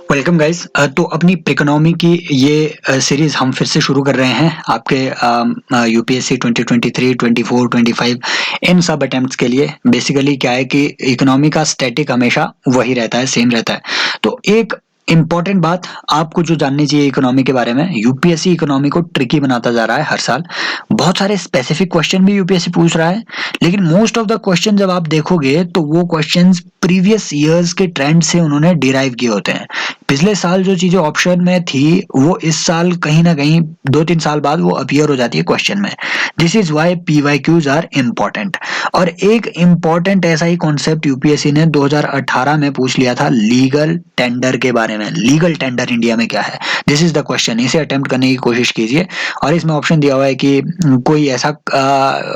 Welcome guys. तो अपनी economy की ये सीरीज हम फिर से शुरू कर रहे हैं आपके यूपीएससी 2023, 24, 25 इन सब अटेम्प्ट्स के लिए। बेसिकली क्या है कि इकोनॉमी का स्टैटिक हमेशा वही रहता है, सेम रहता है। तो एक इम्पॉर्टेंट बात आपको जो जाननी चाहिए इकोनॉमी के बारे में, यूपीएससी इकोनॉमी को ट्रिकी बनाता जा रहा है हर साल। बहुत सारे स्पेसिफिक क्वेश्चन भी यूपीएससी पूछ रहा है, लेकिन मोस्ट ऑफ द क्वेश्चन जब आप देखोगे तो वो क्वेश्चंस प्रीवियस ईयर्स के ट्रेंड से उन्होंने डिराइव किए होते हैं। पिछले साल जो चीजें ऑप्शन में थी वो इस साल कहीं ना कहीं 2-3 साल बाद वो अपीयर हो जाती है क्वेश्चन में। This is why PYQs are important. और एक इम्पोर्टेंट ऐसा ही कॉन्सेप्ट यूपीएससी ने 2018 में पूछ लिया था लीगल टेंडर के बारे में। लीगल टेंडर इंडिया में क्या है, दिस इज द क्वेश्चन। इसे अटेम्प्ट करने की कोशिश कीजिए। और इसमें ऑप्शन दिया हुआ है कि कोई ऐसा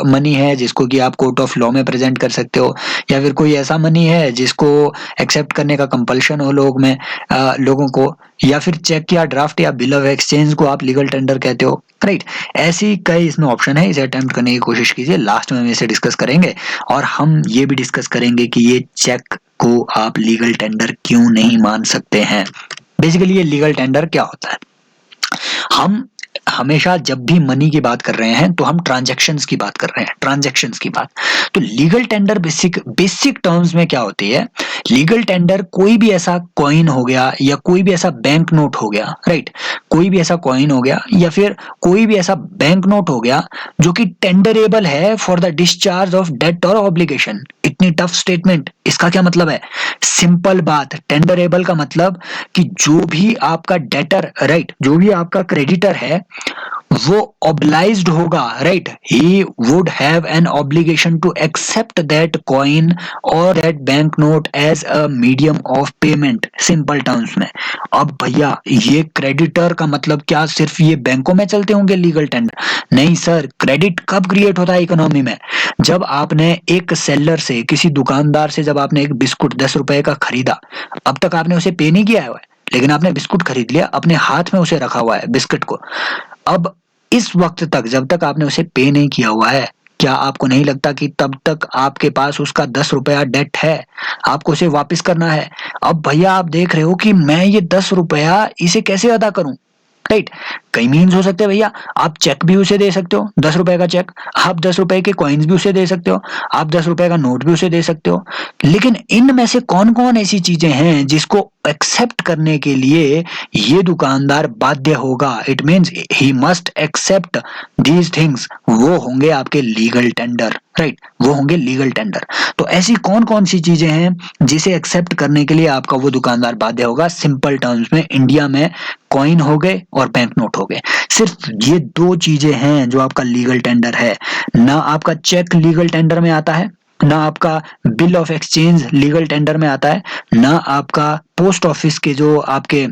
मनी है जिसको कि आप कोर्ट ऑफ लॉ में प्रेजेंट कर सकते हो, या फिर कोई ऐसा मनी है जिसको एक्सेप्ट करने का कंपल्शन हो लोगों को, या फिर चेक या ड्राफ्ट या बिल ऑफ एक्सचेंज को आप लीगल टेंडर कहते हो, राइट। ऐसी कई इसमें ऑप्शन है, इसे अटेम्प्ट करने की कोशिश कीजिए। लास्ट में हम इसे डिस्कस करेंगे और हम ये भी डिस्कस करेंगे कि ये चेक को आप लीगल टेंडर क्यों नहीं मान सकते हैं। बेसिकली ये लीगल टेंडर क्या होता है। हम हमेशा जब भी मनी की बात कर रहे हैं तो हम ट्रांजैक्शंस की बात कर रहे हैं, ट्रांजैक्शंस की बात। तो लीगल टेंडर बेसिक टर्म्स में क्या होती है। लीगल टेंडर कोई भी ऐसा कॉइन हो गया या कोई भी ऐसा बैंक नोट हो गया, राइट। कोई भी ऐसा कॉइन हो गया या फिर कोई भी ऐसा बैंक नोट हो गया जो कि टेंडरेबल है for the discharge of debt और ऑब्लिगेशन। इतनी टफ स्टेटमेंट, इसका क्या मतलब है। सिंपल बात, टेंडरेबल का मतलब कि जो भी आपका डेटर, राइट, जो भी आपका क्रेडिटर है वो ऑब्लाइज्ड होगा, right. He would have an obligation to accept that coin और that bank note as a medium of payment, simple terms में। अब भैया ये क्रेडिटर का मतलब क्या सिर्फ ये बैंकों में चलते होंगे लीगल टेंडर? नहीं सर। क्रेडिट कब क्रिएट होता है इकोनॉमी में, जब आपने एक सेलर से, किसी दुकानदार से, जब आपने एक बिस्कुट 10 रुपए का खरीदा, अब तक आपने उसे पे नहीं किया है, लेकिन आपने बिस्कुट खरीद लिया, अपने हाथ में उसे रखा हुआ है बिस्कुट को। अब इस वक्त तक जब तक आपने उसे पे नहीं किया हुआ है, क्या आपको नहीं लगता कि तब तक आपके पास उसका 10 रुपया डेट है, आपको उसे वापस करना है। अब भैया आप देख रहे हो कि मैं ये 10 रुपया इसे कैसे अदा करूं, राइट। कई मीन्स हो सकते हैं भैया। आप चेक भी उसे दे सकते हो, 10 रुपए का चेक। आप 10 रुपए के कॉइन्स भी उसे दे सकते हो। आप 10 रुपए का नोट भी उसे दे सकते हो। लेकिन इनमें से कौन कौन ऐसी चीजें हैं जिसको एक्सेप्ट करने के लिए ये दुकानदार बाध्य होगा, it means he must accept these things, वो होंगे आपके लीगल टेंडर, राइट। वो होंगे लीगल टेंडर। तो ऐसी कौन कौन सी चीजें हैं जिसे एक्सेप्ट करने के लिए आपका वो दुकानदार बाध्य होगा। सिंपल टर्म्स में इंडिया में कॉइन हो गए और बैंक नोट हो गए। सिर्फ ये दो चीजें हैं जो आपका लीगल टेंडर है। ना आपका चेक लीगल टेंडर में आता है, ना आपका bill of exchange legal tender में आता है, ना आपका पोस्ट ऑफिस के जो आपके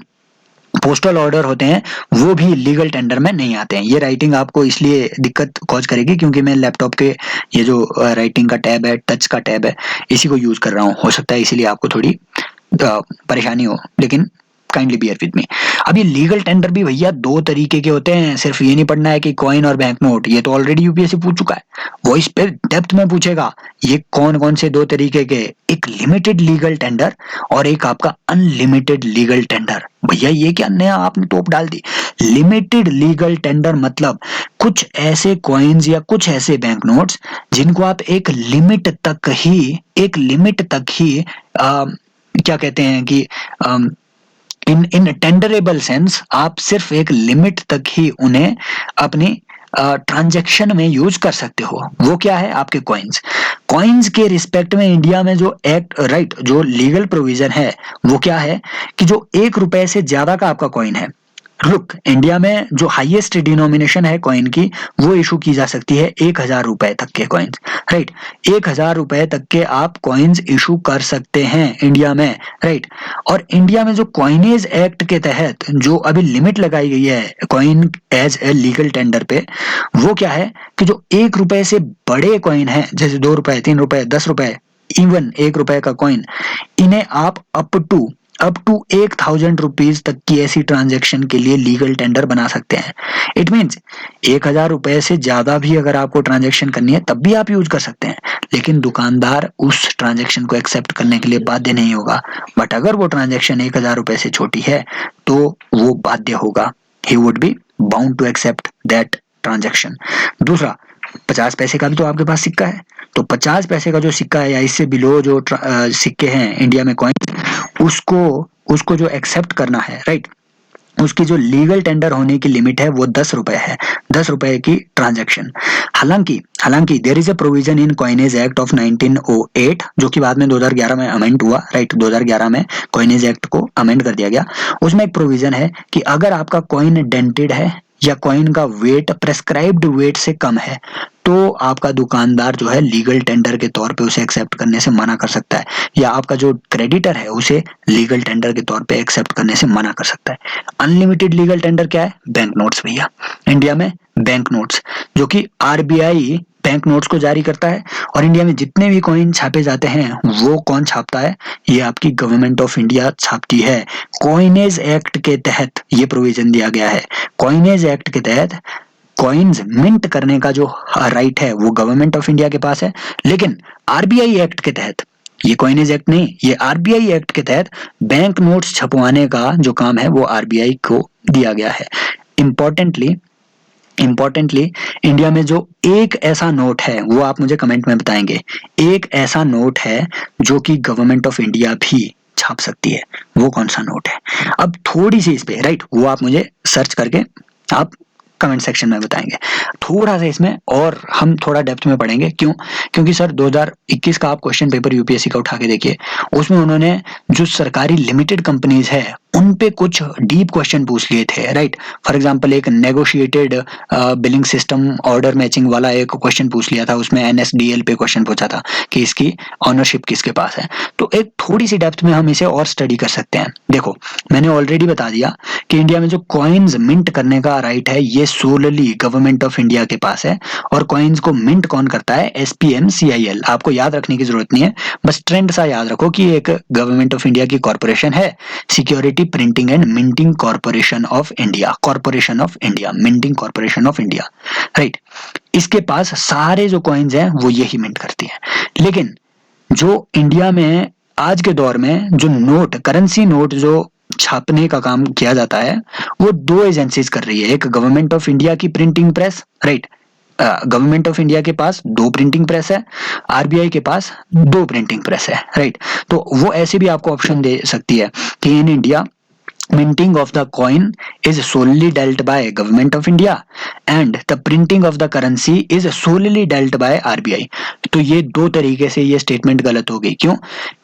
पोस्टल ऑर्डर होते हैं वो भी लीगल टेंडर में नहीं आते हैं। ये राइटिंग आपको इसलिए दिक्कत कॉज करेगी क्योंकि मैं लैपटॉप के ये जो राइटिंग का टैब है, टच का टैब है, इसी को यूज कर रहा हूँ। हो सकता है इसीलिए आपको थोड़ी परेशानी हो, लेकिन काइंडली बियर विद मी। अब ये लीगल टेंडर भी भैया दो तरीके के होते हैं। सिर्फ ये नहीं पढ़ना है कि कॉइन और बैंक नोट, ये तो ऑलरेडी यूपीएससी पूछ चुका है, वो इस पे डेप्थ में पूछेगा। ये कौन कौन से दो तरीके के, एक लिमिटेड लीगल टेंडर और एक आपका अनलिमिटेड लीगल टेंडर। भैया ये क्या नया आपने टोप डाल दी। लिमिटेड लीगल टेंडर मतलब कुछ ऐसे कॉइन्स या कुछ ऐसे बैंक नोट्स जिनको आप एक लिमिट तक ही, क्या कहते हैं कि इन टेंडरेबल सेंस आप सिर्फ एक लिमिट तक ही उन्हें अपनी ट्रांजैक्शन में यूज कर सकते हो। वो क्या है, आपके कॉइन्स। कॉइन्स के रिस्पेक्ट में इंडिया में जो एक्ट, राइट, जो लीगल प्रोविजन है वो क्या है कि जो 1 रुपए से ज्यादा का आपका कॉइन है, रुक, इंडिया में जो हाईएस्ट डिनोमिनेशन है कॉइन की वो इशू की जा सकती है 1,000 रुपए तक के कॉइन्स, राइट। 1,000 रुपए तक के आप कॉइन्स इशू कर सकते हैं इंडिया में, राइट। और इंडिया में जो कॉइनेज एक्ट के तहत जो अभी लिमिट लगाई गई है coin as a legal tender पे, वो क्या है कि जो 1 रुपए से बड़े कॉइन है, जैसे 2 रुपए, 3 रुपए, 10 रुपए, इवन 1 रुपए का कॉइन, इन्हें आप up to up to 1000 rupees तक की ऐसी ट्रांजैक्शन के लिए लीगल टेंडर बना सकते हैं। इट मीन्स 1000 रुपए से ज्यादा भी अगर आपको ट्रांजैक्शन करनी है तब भी आप यूज कर सकते हैं, लेकिन दुकानदार उस ट्रांजैक्शन को एक्सेप्ट करने के लिए बाध्य नहीं होगा। बट अगर वो ट्रांजैक्शन 1000 रुपए से छोटी है तो वो बाध्य होगा, he would be bound to accept that transaction. दूसरा, 50 पैसे का भी तो आपके पास सिक्का है, तो 50 पैसे का जो सिक्का है या इससे बिलो जो सिक्के हैं इंडिया में कॉइन, उसको उसको जो एक्सेप्ट करना है, राइट, उसकी जो लीगल टेंडर होने की लिमिट है वो 10 रुपए है, 10 रुपए की ट्रांजैक्शन। हालांकि there is a provision in Coinage Act of 1908 जो कि बाद में 2011 में अमेंड हुआ, राइट, 2011 में कॉइनेज एक्ट को अमेंड कर दिया गया। उसमें एक प्रोविजन है कि अगर आपका कॉइन डेंटेड है या कॉइन का वेट प्रेस्क्राइब्ड वेट से कम है तो आपका दुकानदार जो है लीगल टेंडर के तौर पे उसे एक्सेप्ट करने से मना कर सकता है, या आपका जो क्रेडिटर है उसे लीगल टेंडर के तौर पे एक्सेप्ट करने से मना कर सकता है। अनलिमिटेड लीगल टेंडर क्या है? बैंक नोट्स भैया, इंडिया में बैंक नोट्स, जो कि आरबीआई बैंक नोट्स को जारी करता है। और इंडिया में जितने भी कॉइन छापे जाते हैं वो कौन छापता है? ये आपकी गवर्नमेंट ऑफ इंडिया छापती है। कॉइनेज एक्ट के तहत ये प्रोविजन दिया गया है। कॉइनेज एक्ट के तहत कॉइन्स मिंट करने का जो राइट है वो गवर्नमेंट ऑफ इंडिया के पास है, लेकिन आरबीआई एक्ट के तहत, ये कॉइनेज एक्ट नहीं, ये आरबीआई एक्ट के तहत बैंक नोट्स छपवाने का जो काम है वो आरबीआई को दिया गया है। इंपॉर्टेंटली इंडिया में जो एक ऐसा नोट है वो आप मुझे कमेंट में बताएंगे, एक ऐसा नोट है जो कि गवर्नमेंट ऑफ इंडिया भी छाप सकती है, वो कौन सा नोट है? अब थोड़ी सी इस पे, राइट, वो आप मुझे सर्च करके आप कमेंट सेक्शन में बताएंगे। थोड़ा सा इसमें और हम थोड़ा डेप्थ में पढ़ेंगे, क्यों? क्योंकि सर 2021 का आप क्वेश्चन पेपर यूपीएससी का उठा के देखिए, उसमें उन्होंने जो सरकारी लिमिटेड कंपनीज है उन पे कुछ डीप क्वेश्चन पूछ लिए थे, राइट। फॉर एग्जांपल एक negotiated billing system order matching वाला एक क्वेश्चन पूछ लिया था, उसमें एनएसडीएल पे क्वेश्चन पूछा था कि इसकी ऑनरशिप किसके पास है। तो एक थोड़ी सी डेप्थ में हम इसे और स्टडी कर सकते हैं। देखो, मैंने ऑलरेडी बता दिया कि इंडिया में जो कॉइन्स मिंट करने का राइट है ये सोलली गवर्नमेंट ऑफ इंडिया के पास है। और कॉइन्स को मिंट कौन करता है? एसपीएमसीआईएल। आपको याद रखने की जरूरत नहीं है, बस ट्रेंड सा याद रखो कि एक गवर्नमेंट ऑफ इंडिया की कॉर्पोरेशन है, security printing and minting corporation of India, minting corporation of India, right. इसके पास सारे जो कॉइन्स हैं वो यही मिंट करती है। लेकिन जो इंडिया में आज के दौर में जो नोट, करेंसी नोट जो छापने का काम किया जाता है वो दो एजेंसीज कर रही है। एक गवर्नमेंट ऑफ इंडिया की printing press, right, government of India के पास 2 प्रिंटिंग प्रेस है, आरबीआई के पास 2 प्रिंटिंग प्रेस है, राइट। तो वो ऐसे भी आपको ऑप्शन दे सकती है कि in India minting of the coin is solely dealt by government of India and the printing of the currency is solely dealt by RBI। तो ये दो तरीके से ये स्टेटमेंट गलत हो गई। क्यों?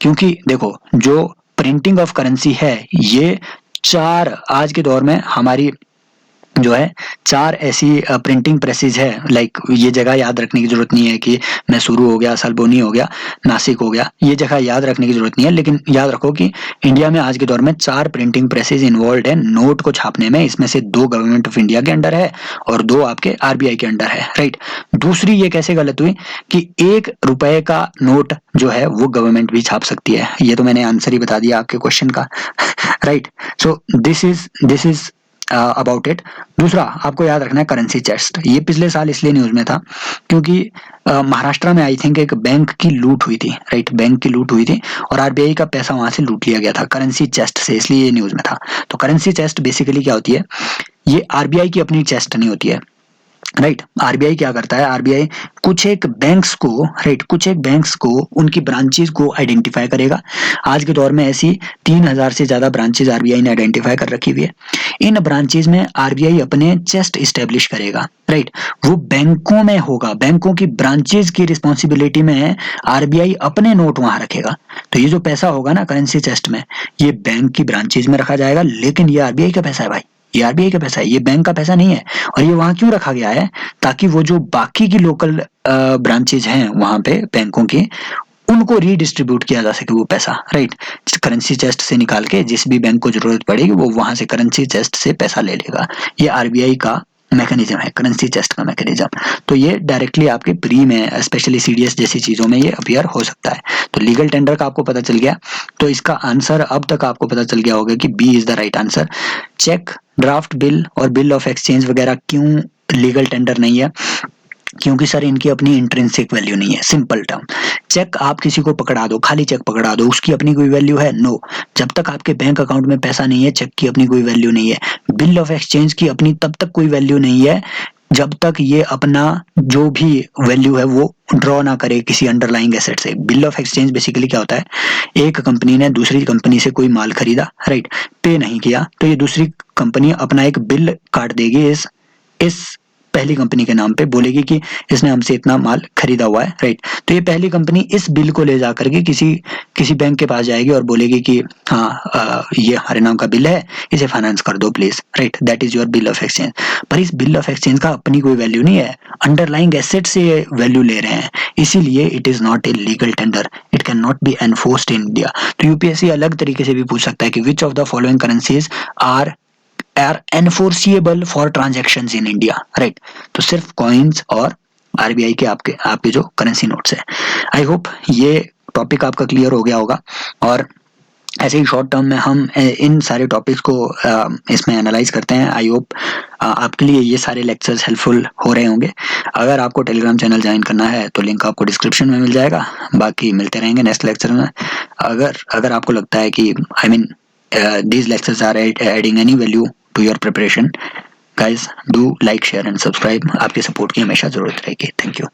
क्योंकि देखो, जो प्रिंटिंग ऑफ करेंसी है ये 4 आज के दौर में हमारी जो है 4 ऐसी प्रिंटिंग प्रेसेज है। लाइक ये जगह याद रखने की जरूरत नहीं है कि मैसूरू हो गया, सलबोनी हो गया, नासिक हो गया, ये जगह याद रखने की जरूरत नहीं है। लेकिन याद रखो कि इंडिया में आज के दौर में 4 प्रिंटिंग प्रेसेज इन्वॉल्व है नोट को छापने में। इसमें से 2 गवर्नमेंट ऑफ इंडिया के अंडर है और 2 आपके आरबीआई के अंडर है, राइट। दूसरी ये कैसे गलत हुई कि 1 रुपए का नोट जो है वो गवर्नमेंट भी छाप सकती है। ये तो मैंने आंसर ही बता दिया आपके क्वेश्चन का, right. So this is about it. दूसरा आपको याद रखना है करेंसी चेस्ट। ये पिछले साल इसलिए न्यूज में था क्योंकि महाराष्ट्र में आई थिंक एक बैंक की लूट हुई थी, राइट, बैंक की लूट हुई थी और आरबीआई का पैसा वहां से लूट लिया गया था करेंसी चेस्ट से, इसलिए ये न्यूज में था। तो करेंसी चेस्ट बेसिकली क्या होती है? ये आरबीआई की अपनी चेस्ट नहीं होती है, राइट। आरबीआई क्या करता है? आरबीआई कुछ एक बैंक्स को उनकी ब्रांचेस को आइडेंटिफाई करेगा। आज के दौर में ऐसी 3000 से ज्यादा ब्रांचेस आरबीआई ने आइडेंटिफाई कर रखी हुई है। इन ब्रांचेस में आरबीआई अपने चेस्ट इस्टेब्लिश करेगा, राइट। वो बैंकों में होगा, बैंकों की ब्रांचेस की रिस्पॉन्सिबिलिटी में आरबीआई अपने नोट वहां रखेगा। तो ये जो पैसा होगा ना करेंसी चेस्ट में, ये बैंक की ब्रांचेस में रखा जाएगा, लेकिन ये आरबीआई का पैसा है भाई, ये आरबीआई का पैसा है, ये बैंक का पैसा नहीं है। और ये वहां क्यों रखा गया है? ताकि वो जो बाकी की लोकल ब्रांचेज हैं वहां पे बैंकों की, उनको रीडिस्ट्रीब्यूट किया जा सके वो पैसा, राइट। करेंसी चेस्ट से निकाल के जिस भी बैंक को जरूरत पड़ेगी वो वहां से करेंसी चेस्ट से पैसा ले लेगा। ये आरबीआई का मैकेनिज्म है, करेंसी चेस्ट का मैकेनिज्म। तो ये डायरेक्टली आपके प्री में स्पेशली सीडीएस जैसी चीज़ों में ये अपीयर हो सकता है। तो लीगल टेंडर का आपको पता चल गया, तो इसका आंसर अब तक आपको पता चल गया होगा कि B is the right answer. Cheque, draft bill और बिल ऑफ एक्सचेंज वगैरह क्यों लीगल टेंडर नहीं है? क्योंकि सर इनकी अपनी इंट्रिंसिक वैल्यू नहीं है। सिंपल टर्म, चेक आप किसी को पकड़ा दो, खाली चेक पकड़ा दो, उसकी अपनी कोई वैल्यू है? नो। जब तक आपके बैंक अकाउंट में पैसा नहीं है, चेक की अपनी कोई वैल्यू नहीं है। बिल ऑफ एक्सचेंज की अपनी तब तक कोई वैल्यू नहीं है जब तक ये अपना जो भी वैल्यू है वो ड्रॉ ना करे किसी अंडरलाइंग एसेट से। बिल ऑफ एक्सचेंज बेसिकली क्या होता है, एक कंपनी ने दूसरी कंपनी से कोई माल खरीदा, राइट, पे नहीं किया, तो ये दूसरी कंपनी अपना एक बिल काट देगी इस पहली कंपनी के नाम पे, बोलेगी कि इसने हमसे इतना माल खरीदा हुआ है, राइट। तो ये पहली कंपनी इस बिल को ले जा करके किसी बैंक के पास जाएगी और बोलेगी कि हाँ ये हमारे नाम का बिल है, इसे फाइनेंस कर दो please, right, that is your bill of exchange. पर इस बिल ऑफ एक्सचेंज का अपनी कोई वैल्यू नहीं है, अंडरलाइंग एसेट से ये वैल्यू ले रहे हैं, इसीलिए it is not a legal tender, it can not be enforced in India. तो यूपीएससी अलग तरीके से भी पूछ सकता है कि which of the following currencies are enforceable for transactions in India, right. तो सिर्फ कॉइन्स और आरबीआई के आपके जो करेंसी नोट्स है। आई होप ये टॉपिक आपका क्लियर हो गया होगा, और ऐसे ही शॉर्ट टर्म में हम इन सारे टॉपिक्स को इसमें एनालाइज करते हैं। आई होप आपके लिए ये सारे लेक्चर्स हेल्पफुल हो रहे होंगे। अगर आपको टेलीग्राम चैनल ज्वाइन करना है तो लिंक आपको डिस्क्रिप्शन में मिल जाएगा। बाकी मिलते रहेंगे नेक्स्ट लेक्चर में। अगर आपको लगता है कि I mean these lectures are adding any value to your preparation, guys do like, share and subscribe। आपके सपोर्ट की हमेशा जरूरत रहेगी। Thank you.